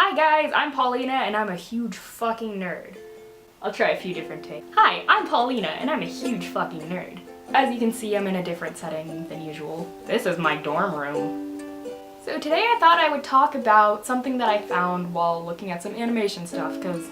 Hi guys, I'm Paulina and I'm a huge fucking nerd. I'll try a few different takes. Hi, I'm Paulina and I'm a huge fucking nerd. As you can see, I'm in a different setting than usual. This is my dorm room. So today I thought I would talk about something that I found while looking at some animation stuff, because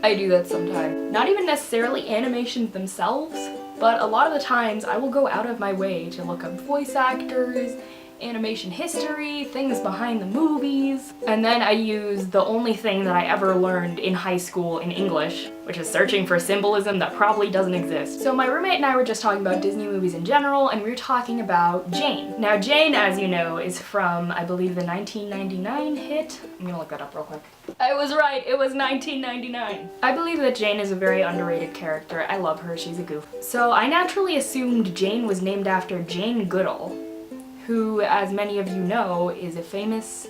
I do that sometimes. Not even necessarily animations themselves, but a lot of the times I will go out of my way to look up voice actors, animation history, things behind the movies, and then I use the only thing that I ever learned in high school in English, which is searching for symbolism that probably doesn't exist. So my roommate and I were just talking about Disney movies in general, and we were talking about Jane. Now Jane, as you know, is from, I believe, the 1999 hit. I'm gonna look that up real quick. I was right, it was 1999. I believe that Jane is a very underrated character. I love her, she's a goof. So I naturally assumed Jane was named after Jane Goodall, who, as many of you know, is a famous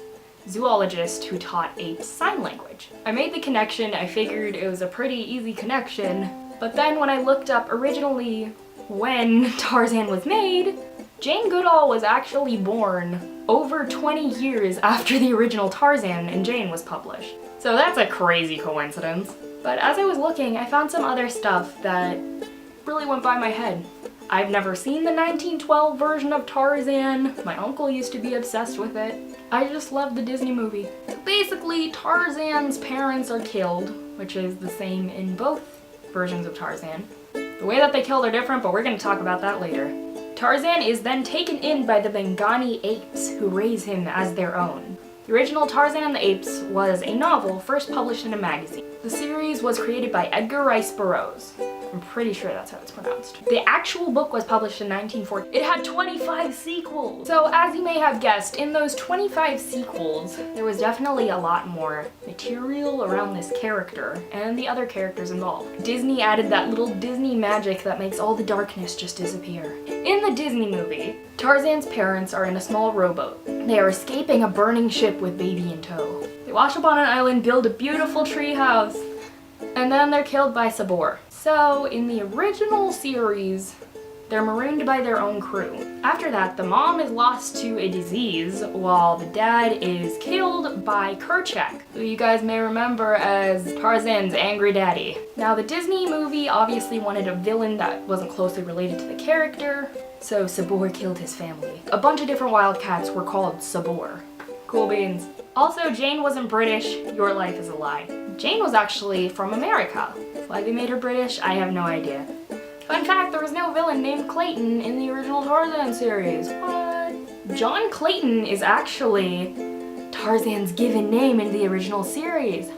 zoologist who taught apes sign language. I made the connection, I figured it was a pretty easy connection, but then when I looked up originally when Tarzan was made, Jane Goodall was actually born over 20 years after the original Tarzan and Jane was published. So that's a crazy coincidence. But as I was looking, I found some other stuff that really went by my head. I've never seen the 1912 version of Tarzan. My uncle used to be obsessed with it. I just love the Disney movie. So basically, Tarzan's parents are killed, which is the same in both versions of Tarzan. The way that they killed are different, but we're going to talk about that later. Tarzan is then taken in by the Bengani apes, who raise him as their own. The original Tarzan and the Apes was a novel first published in a magazine. The series was created by Edgar Rice Burroughs. I'm pretty sure that's how it's pronounced. The actual book was published in 1940. It had 25 sequels! So as you may have guessed, in those 25 sequels, there was definitely a lot more material around this character and the other characters involved. Disney added that little Disney magic that makes all the darkness just disappear. In the Disney movie, Tarzan's parents are in a small rowboat. They are escaping a burning ship with baby in tow. They wash up on an island, build a beautiful tree house, and then they're killed by Sabor. So, in the original series, they're marooned by their own crew. After that, the mom is lost to a disease, while the dad is killed by Kerchak, who you guys may remember as Tarzan's angry daddy. Now, the Disney movie obviously wanted a villain that wasn't closely related to the character, so Sabor killed his family. A bunch of different wildcats were called Sabor. Cool beans. Also, Jane wasn't British. Your life is a lie. Jane was actually from America. Why they made her British, I have no idea. Fun fact, there was no villain named Clayton in the original Tarzan series. What? John Clayton is actually Tarzan's given name in the original series.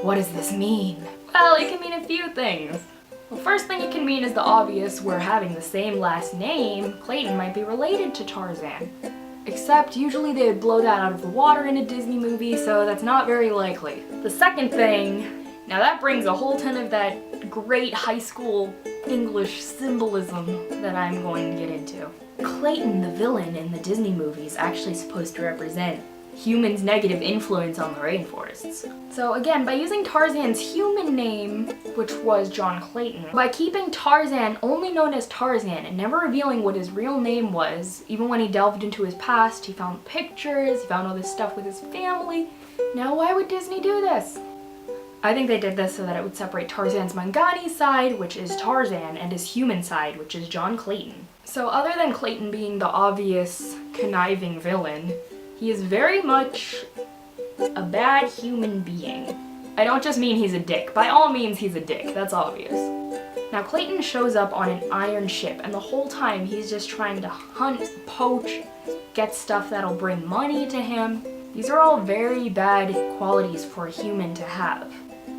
What does this mean? Well, it can mean a few things. The first thing it can mean is the obvious, we're having the same last name. Clayton might be related to Tarzan. Except usually they would blow that out of the water in a Disney movie, so that's not very likely. The second thing, now that brings a whole ton of that great high school English symbolism that I'm going to get into. Clayton, the villain in the Disney movie, is actually supposed to represent humans' negative influence on the rainforests. So again, by using Tarzan's human name, which was John Clayton, by keeping Tarzan only known as Tarzan and never revealing what his real name was, even when he delved into his past, he found pictures, he found all this stuff with his family. Now why would Disney do this? I think they did this so that it would separate Tarzan's Mangani side, which is Tarzan, and his human side, which is John Clayton. So other than Clayton being the obvious conniving villain, he is very much a bad human being. I don't just mean he's a dick. By all means, he's a dick. That's obvious. Now, Clayton shows up on an iron ship, and the whole time he's just trying to hunt, poach, get stuff that'll bring money to him. These are all very bad qualities for a human to have.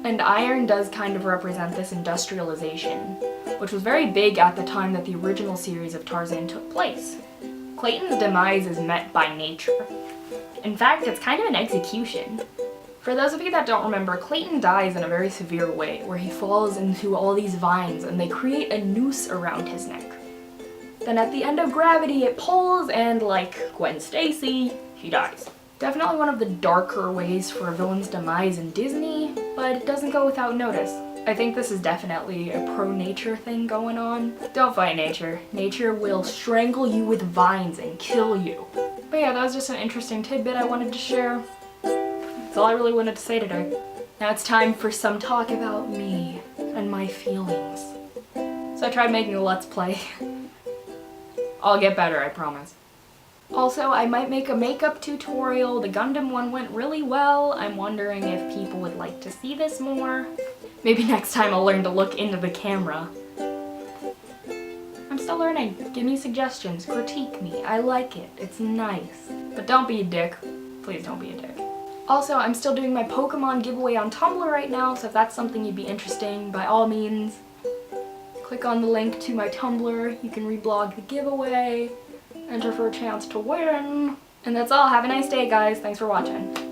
And iron does kind of represent this industrialization, which was very big at the time that the original series of Tarzan took place. Clayton's demise is met by nature. In fact, it's kind of an execution. For those of you that don't remember, Clayton dies in a very severe way, where he falls into all these vines and they create a noose around his neck. Then at the end of gravity, it pulls and, like Gwen Stacy, he dies. Definitely one of the darker ways for a villain's demise in Disney, but it doesn't go without notice. I think this is definitely a pro-nature thing going on. Don't fight nature. Nature will strangle you with vines and kill you. But yeah, that was just an interesting tidbit I wanted to share. That's all I really wanted to say today. Now it's time for some talk about me and my feelings. So I tried making a Let's Play. I'll get better, I promise. Also, I might make a makeup tutorial. The Gundam one went really well. I'm wondering if people would like to see this more. Maybe next time I'll learn to look into the camera. I'm still learning. Give me suggestions. Critique me. I like it. It's nice. But don't be a dick. Please don't be a dick. Also, I'm still doing my Pokemon giveaway on Tumblr right now, so if that's something you'd be interested in, by all means, click on the link to my Tumblr. You can reblog the giveaway, enter for a chance to win. And that's all. Have a nice day, guys. Thanks for watching.